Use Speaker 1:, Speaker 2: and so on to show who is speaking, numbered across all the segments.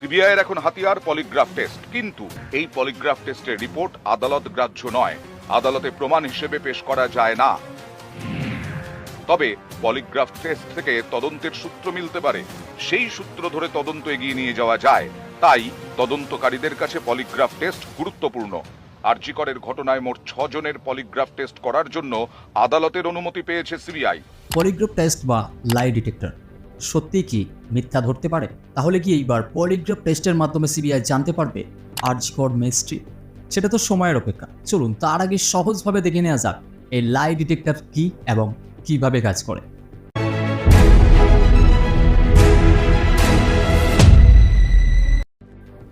Speaker 1: সিবিআইয়ের এখন হাতিয়ার পলিগ্রাফ টেস্ট, কিন্তু এই পলিগ্রাফ টেস্টের রিপোর্ট আদালত গ্রাহ্য নয়, আদালতে প্রমাণ হিসেবে পেশ করা যায় না। তবে পলিগ্রাফ টেস্ট থেকে তদন্তের সূত্র মিলতে পারে, সেই সূত্র ধরে তদন্ত এগিয়ে নিয়ে যাওয়া যায়। তাই তদন্তকারীদের কাছে পলিগ্রাফ টেস্ট গুরুত্বপূর্ণ। আরজি করের ঘটনায় মোট 6 জনের পলিগ্রাফ টেস্ট করার জন্য আদালতের অনুমতি পেয়েছে সিবিআই।
Speaker 2: পলিগ্রাফ টেস্ট বা লাই ডিটেক্টর সত্যি কি মিথ্যা ধরতে পারে? তাহলে কি এইবার পলিগ্রাফ টেস্টের মাধ্যমে সিবিআই জানতে পারবে আরজি কর মিস্ট্রি? সেটা তো সময়ের অপেক্ষা। চলুন তার আগে সহজভাবে দেখে নেওয়া যাক এই লাই ডিটেক্টর কি এবং কিভাবে কাজ করে।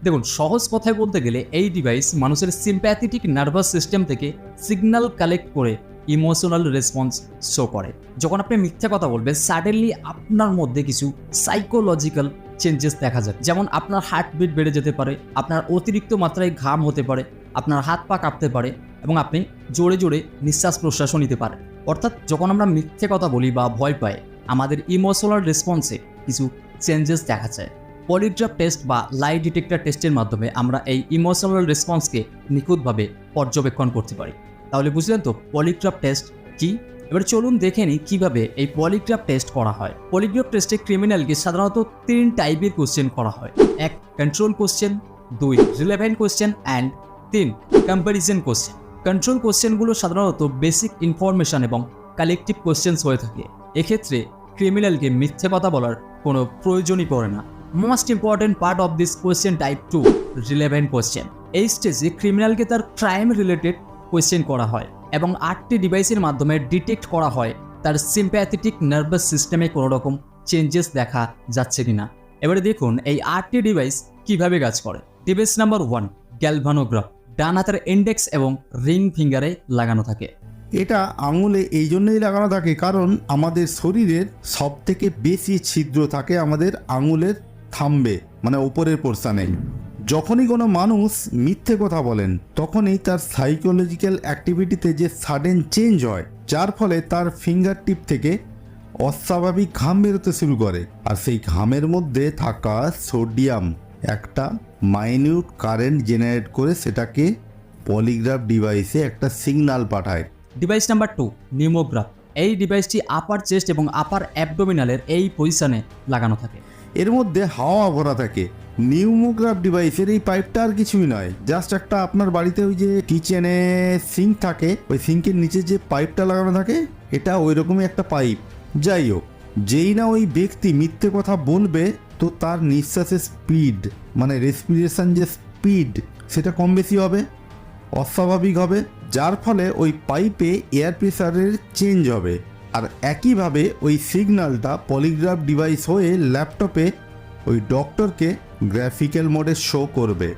Speaker 2: দেখুন, সহজ কথায় বলতে গেলে এই ডিভাইস মানুষের সিম্প্যাথেটিক নার্ভাস সিস্টেম থেকে সিগন্যাল কালেক্ট করে ইমোশনাল রেসপন্স শো করে। যখন আপনি মিথ্যা কথা বলবেন, সাডেনলি আপনার মধ্যে কিছু সাইকোলজিক্যাল চেঞ্জেস দেখা যায়। যেমন আপনার হার্টবিট বেড়ে যেতে পারে, আপনার অতিরিক্ত মাত্রায় ঘাম হতে পারে, আপনার হাত পা কাঁপতে পারে এবং আপনি জোরে জোরে নিঃশ্বাস প্রশ্বাসও নিতে পারেন। অর্থাৎ যখন আমরা মিথ্যে কথা বলি বা ভয় পাই, আমাদের ইমোশনাল রেসপন্সে কিছু চেঞ্জেস দেখা যায়। পলিগ্রাফ টেস্ট বা লাই ডিটেক্টর টেস্টের মাধ্যমে আমরা এই ইমোশনাল রেসপন্সকে নিখুঁতভাবে পর্যবেক্ষণ করতে পারি। তাহলে বুঝলেন তো পলিগ্রাফ টেস্ট কি? এবার চলুন দেখে নিই কিভাবে এই পলিগ্রাফ টেস্ট করা হয়। পলিগ্রাফ টেস্টে ক্রিমিনালকে সাধারণত 3 টাইপের কোশ্চেন করা হয়। 1 control question, 2 relevant question and 3 comparison question. Control কোশ্চেনগুলো সাধারণত বেসিক ইনফরমেশন এবং কালেকটিভ কোশ্চেন্স হয়ে থাকে। এক্ষেত্রে ক্রিমিনালকে মিথ্যে কথা বলার কোনো প্রয়োজনই পড়ে না। Most important part of this question type 2 relevant question. এই স্টেজে ক্রিমিনালকে তার ক্রাইম রিলেটেড কোয়েশ্চেন করা হয় এবং 8টি ডিভাইসের মাধ্যমে ডিটেক্ট করা হয় তার সিম্প্যাথেটিক নার্ভাস সিস্টেমে কোনো রকম চেঞ্জেস দেখা যাচ্ছে কিনা। এবারে দেখুন এই 8টি ডিভাইস কিভাবে কাজ করে। ডিভাইস নাম্বার 1 গ্যালভানোগ্রাফ, ডান হাতের ইন্ডেক্স এবং রিং ফিঙ্গারে লাগানো থাকে।
Speaker 3: এটা আঙুলে এই জন্যই লাগানো থাকে কারণ আমাদের শরীরের সব থেকে বেশি ছিদ্র থাকে আমাদের আঙুলের থাম্বে, মানে ওপরের পোর্শনে। যখনই কোনো মানুষ মিথ্যে কথা বলেন তখনই তার সাইকোলজিক্যাল অ্যাক্টিভিটিতে যে সাডেন চেঞ্জ হয়, যার ফলে তার ফিঙ্গার টিপ থেকে অস্বাভাবিক ঘাম বেরোতে শুরু করে। আর সেই ঘামের মধ্যে থাকা সোডিয়াম একটা মাইনিউট কারেন্ট জেনারেট করে সেটাকে পলিগ্রাফ ডিভাইসে একটা সিগন্যাল পাঠায়।
Speaker 2: Device number 2 নিউমোগ্রাফ। এই ডিভাইসটি আপার চেস্ট এবং আপার অ্যাবডোমিনালের এই পজিশনে লাগানো থাকে।
Speaker 3: এর মধ্যে হাওয়া ভরা থাকে। নিউমোগ্রাফ ডিভাইসের এই পাইপটা আর কিছুই নয়, জাস্ট একটা আপনার বাড়িতে ওই যে কিচেনে সিঙ্ক থাকে, ওই সিঙ্কের নিচে যে পাইপটা লাগানো থাকে, এটা ওই রকমই একটা পাইপ। যাই হোক, যেই না ওই ব্যক্তি মিথ্যে কথা বলবে তো তার নিঃশ্বাসের স্পিড, মানে রেসপিরেশন যে স্পিড, সেটা কম বেশি হবে, অস্বাভাবিক হবে, যার ফলে ওই পাইপে এয়ার প্রেসারের চেঞ্জ হবে। আর একইভাবে ওই সিগন্যালটা পলিগ্রাফ ডিভাইস হয়ে ল্যাপটপে ওই ডক্টরকে গ্রাফিক্যাল মোডে শো করবে।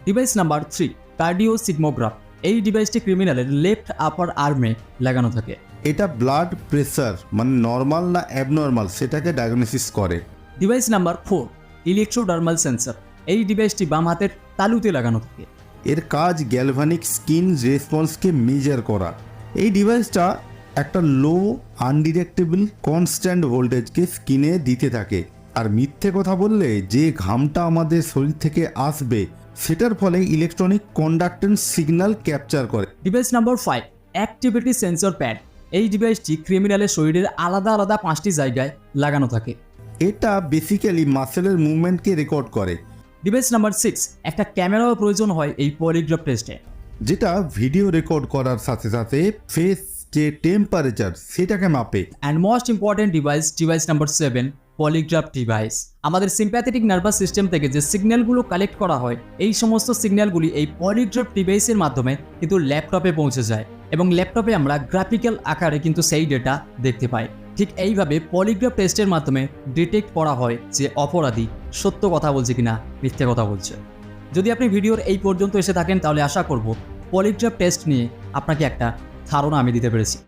Speaker 2: Device number 3 cardiosphygmograph. এই ডিভাইসটি ক্রিমিনালের লেফট আপার আর্মে লাগানো থাকে।
Speaker 3: এটা ব্লাড প্রেসার মানে নর্মাল না অ্যাবনর্মাল সেটাকে ডায়াগনোসিস করে।
Speaker 2: Device number 4 electrodermal sensor. এই ডিভাইসটি বাম হাতের তালুতে লাগানো থাকে।
Speaker 3: এর কাজ গ্যালভানিক স্কিন রেসপন্সকে মেজার করা। এই ডিভাইসটা একটা লো আনডিটেক্টেবল কনস্ট্যান্ট ভোল্টেজকে স্কিনে দিতে থাকে। আর মিথ্যে কথা বললে যে ঘামটা আমাদের শরীর থেকে আসবে সেটার ফলে ইলেকট্রনিক কন্ডাক্টেন্স সিগন্যাল ক্যাপচার করে।
Speaker 2: Device number 5 activity sensor pad. এই ডিভাইসটি ক্রিমিনালের শরীরের আলাদা আলাদা 5টি জায়গায় লাগানো থাকে।
Speaker 3: এটা বেসিক্যালি মাসেলের মুভমেন্টকে রেকর্ড করে।
Speaker 2: ডিভাইস নাম্বার 6 একটা ক্যামেরাও প্রয়োজন হয় এই পলিগ্রাফ টেস্টে,
Speaker 3: যেটা ভিডিও রেকর্ড করার সাথে সাথে ফেস যে টেম্পারেচার সেটাকে মাপে।
Speaker 2: And most important device number 7 polygraph device. আমাদের সিম্প্যাথেটিক নার্ভাস সিস্টেম থেকে যে সিগন্যালগুলো কালেক্ট করা হয়, এই সমস্ত সিগন্যালগুলি এই পলিগ্রাফ ডিভাইসের মাধ্যমে কিন্তু ল্যাপটপে পৌঁছে যায় এবং ল্যাপটপে আমরা গ্রাফিক্যাল আকারে কিন্তু সেই ডেটা দেখতে পাই। ঠিক এইভাবে পলিগ্রাফ টেস্টের মাধ্যমে ডিটেক্ট করা হয় যে অপরাধী সত্য কথা বলছে কিনা মিথ্যে কথা বলছে। যদি আপনি ভিডিওর এই পর্যন্ত এসে থাকেন তাহলে আশা করব পলিগ্রাফ টেস্ট নিয়ে আপনাকে একটা ধারণা আমি দিতে পেরেছি।